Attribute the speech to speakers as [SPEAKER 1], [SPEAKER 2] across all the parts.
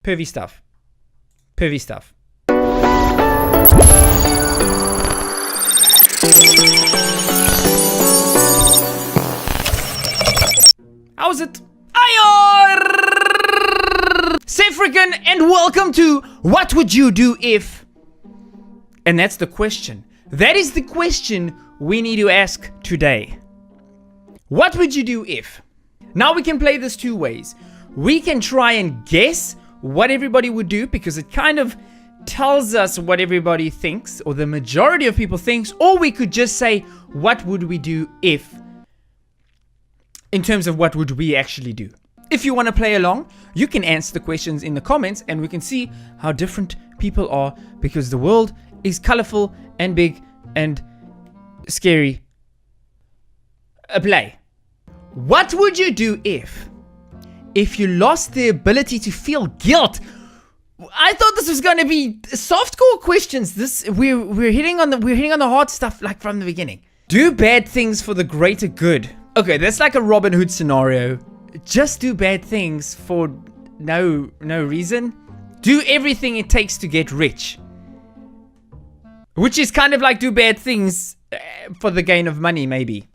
[SPEAKER 1] Pervy stuff. Pervy stuff. How's it? Seffrican, and welcome to What Would You Do If? And that's the question. That is the question we need to ask today. What would you do if? Now we can play this two ways. We can try and guess what everybody would do because it kind of tells us what everybody thinks, or the majority of people thinks, or we could just say, what would we do if? In terms of what would we actually do. If you want to play along, you can answer the questions in the comments and we can see how different people are, because the world is colorful and big and scary. Play. What would you do if you lost the ability to feel guilt? I thought this was going to be softcore questions. We're hitting on the hard stuff like from the beginning. Do bad things for the greater good. Okay, that's like a Robin Hood scenario. Just do bad things for no reason. Do everything it takes to get rich. Which is kind of like do bad things for the gain of money, maybe.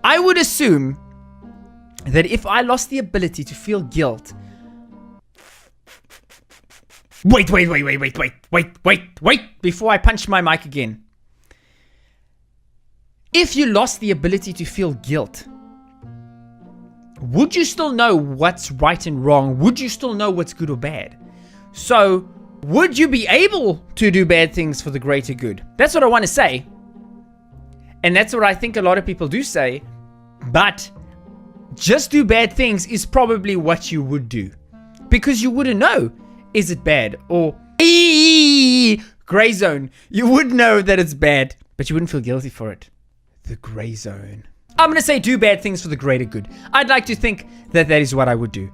[SPEAKER 1] I would assume that if I lost the ability to feel guilt... Wait, before I punch my mic again. If you lost the ability to feel guilt, would you still know what's right and wrong? Would you still know what's good or bad? So, would you be able to do bad things for the greater good? That's what I want to say. And that's what I think a lot of people do say. But just do bad things is probably what you would do. Because you wouldn't know, is it bad? Or, gray zone. You would know that it's bad, but you wouldn't feel guilty for it. The gray zone. I'm going to say do bad things for the greater good. I'd like to think that that is what I would do.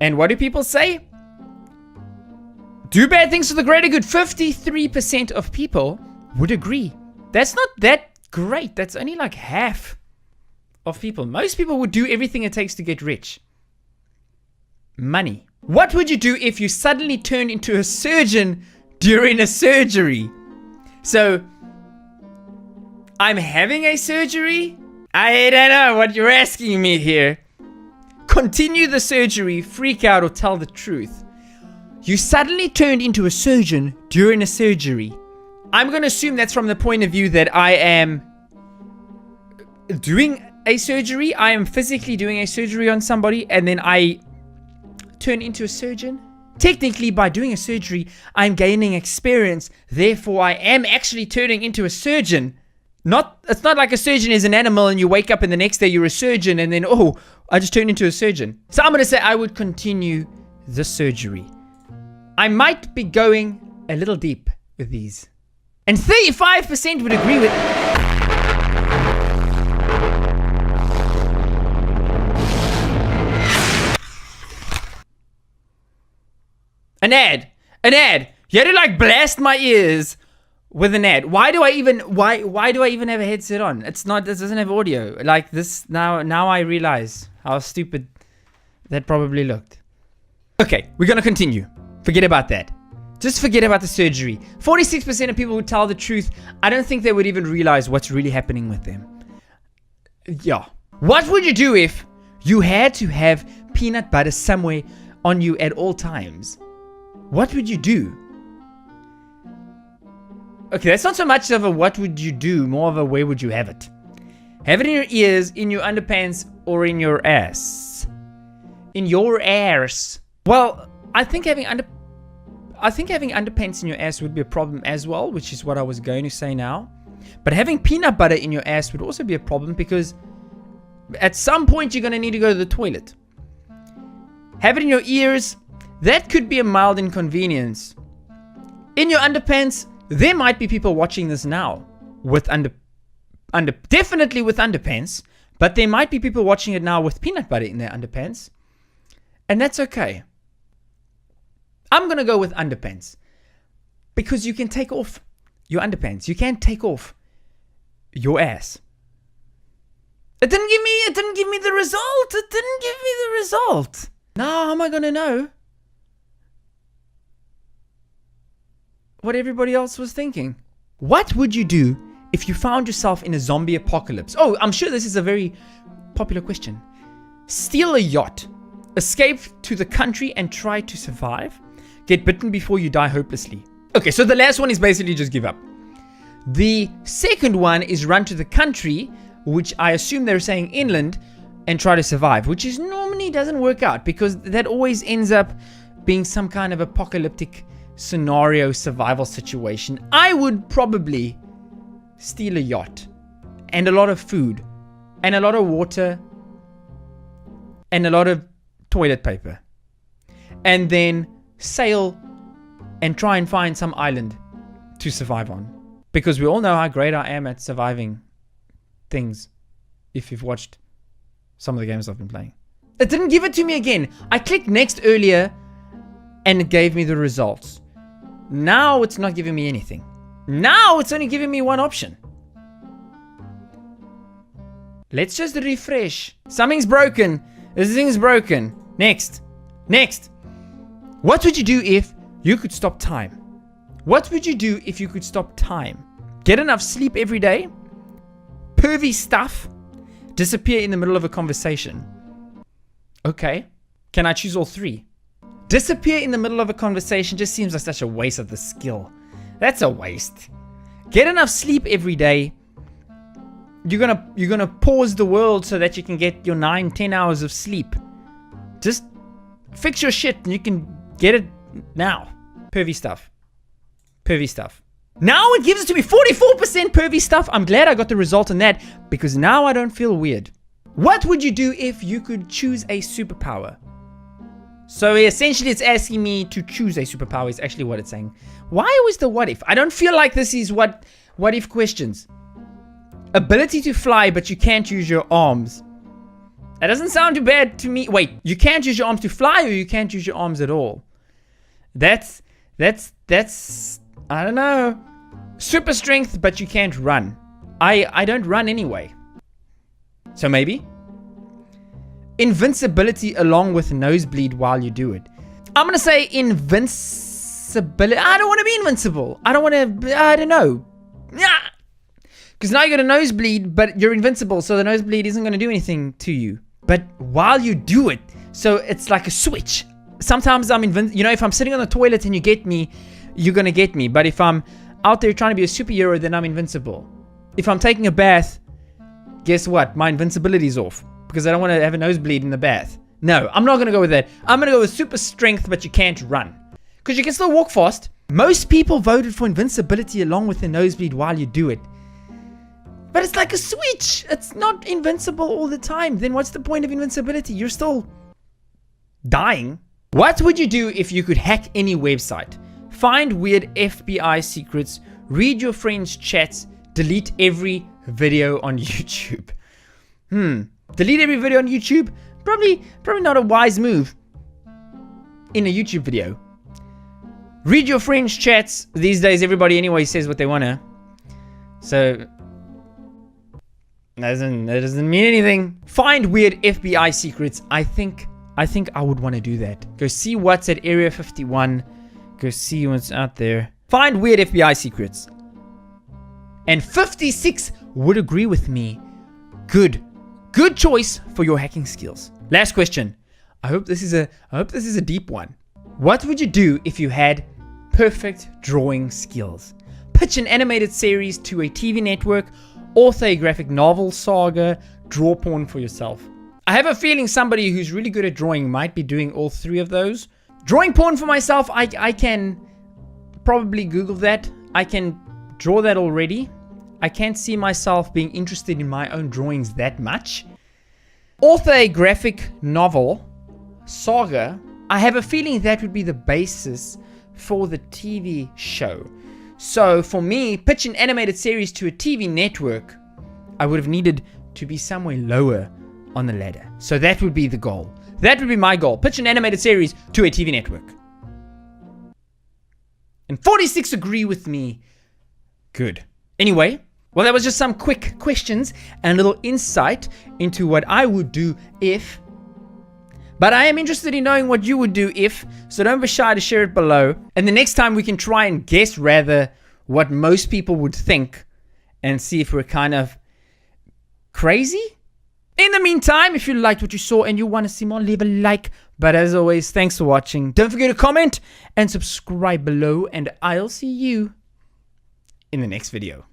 [SPEAKER 1] And what do people say? Do bad things for the greater good. 53% of people would agree. That's not that great. That's only like half of people. Most people would do everything it takes to get rich. Money. What would you do if you suddenly turned into a surgeon during a surgery? So, I'm having a surgery? I don't know what you're asking me here. Continue the surgery, freak out, or tell the truth. You suddenly turned into a surgeon during a surgery. I'm going to assume that's from the point of view that I am doing a surgery. I am physically doing a surgery on somebody, and then I turn into a surgeon. Technically, by doing a surgery, I'm gaining experience. Therefore, I am actually turning into a surgeon. It's not like a surgeon is an animal and you wake up and the next day you're a surgeon and then, oh, I just turned into a surgeon. So I'm going to say I would continue the surgery. I might be going a little deep with these. And 35% would agree with... An ad. You had to like blast my ears with an ad. Why do I even have a headset on? This doesn't have audio. Like this now I realize how stupid that probably looked. Okay, we're gonna continue. Forget about that. Just forget about the surgery. 46% of people would tell the truth. I don't think they would even realize what's really happening with them. Yeah. What would you do if you had to have peanut butter somewhere on you at all times? What would you do? Okay, that's not so much of a what would you do, more of a where would you have it? Have it in your ears, in your underpants, or in your ass? In your ass. Well, I think having underpants in your ass would be a problem as well, which is what I was going to say now. But having peanut butter in your ass would also be a problem because at some point you're going to need to go to the toilet. Have it in your ears. That could be a mild inconvenience. In your underpants, there might be people watching this now with definitely with underpants, but there might be people watching it now with peanut butter in their underpants, and that's okay. I'm gonna go with underpants because you can take off your underpants. You can't take off your ass. It didn't give me the result. Now how am I gonna know what everybody else was thinking. What would you do if you found yourself in a zombie apocalypse? Oh, I'm sure this is a very popular question. Steal a yacht, escape to the country and try to survive, get bitten before you die hopelessly. Okay, so the last one is basically just give up. The second one is run to the country, which I assume they're saying inland, and try to survive, which is normally doesn't work out because that always ends up being some kind of apocalyptic scenario survival situation. I would probably steal a yacht and a lot of food and a lot of water and a lot of toilet paper, and then sail and try and find some island to survive on, because we all know how great I am at surviving things if you've watched some of the games I've been playing. It didn't give it to me again. I clicked next earlier and it gave me the results. Now it's not giving me anything. Now it's only giving me one option. Let's just refresh. Something's broken. This thing's broken. Next. What would you do if you could stop time? What would you do if you could stop time? Get enough sleep every day? Pervy stuff? Disappear in the middle of a conversation? Okay. Can I choose all three? Disappear in the middle of a conversation just seems like such a waste of the skill. That's a waste. Get enough sleep every day. You're gonna pause the world so that you can get your 9-10 hours of sleep. Just fix your shit and you can get it now. Pervy stuff. Now it gives it to me 44% pervy stuff. I'm glad I got the result on that because now I don't feel weird. What would you do if you could choose a superpower? So essentially it's asking me to choose a superpower is actually what it's saying. Why always the what if? I don't feel like this is what if questions. Ability to fly, but you can't use your arms. That doesn't sound too bad to me. Wait, you can't use your arms to fly or you can't use your arms at all? That's I don't know. Super strength, but you can't run. I don't run anyway. So maybe invincibility along with nosebleed while you do it. I'm gonna say invincibility. I don't want to be invincible. I don't know. Because now you got a nosebleed, but you're invincible, so the nosebleed isn't going to do anything to you. But while you do it, so it's like a switch. Sometimes I'm invincible. You know, if I'm sitting on the toilet and you get me, you're going to get me. But if I'm out there trying to be a superhero, then I'm invincible. If I'm taking a bath, guess what? My invincibility is off. Because I don't want to have a nosebleed in the bath. No, I'm not going to go with that. I'm going to go with super strength, but you can't run. Because you can still walk fast. Most people voted for invincibility along with the nosebleed while you do it. But it's like a switch. It's not invincible all the time. Then what's the point of invincibility? You're still dying. What would you do if you could hack any website? Find weird FBI secrets, read your friends' chats, delete every video on YouTube. Delete every video on YouTube? Probably not a wise move in a YouTube video. Read your friends' chats. These days everybody anyway says what they wanna. So that doesn't mean anything. Find weird FBI secrets. I think I would want to do that. Go see what's at Area 51. Go see what's out there. Find weird FBI secrets. And 56 would agree with me. Good choice for your hacking skills. Last question. I hope this is a deep one. What would you do if you had perfect drawing skills? Pitch an animated series to a TV network, author a graphic novel saga, draw porn for yourself. I have a feeling somebody who's really good at drawing might be doing all three of those. Drawing porn for myself, I can probably Google that. I can draw that already. I can't see myself being interested in my own drawings that much. Author a graphic novel saga, I have a feeling that would be the basis for the TV show. So for me, pitch an animated series to a TV network, I would have needed to be somewhere lower on the ladder. So that would be the goal. That would be my goal. Pitch an animated series to a TV network. And 46 agree with me. Good. Anyway, well, that was just some quick questions and a little insight into what I would do if But I am interested in knowing what you would do if, so don't be shy to share it below. And the next time we can try and guess rather what most people would think and see if we're kind of crazy. In the meantime, if you liked what you saw and you want to see more, leave a like. But as always, thanks for watching. Don't forget to comment and subscribe below, and I'll see you in the next video.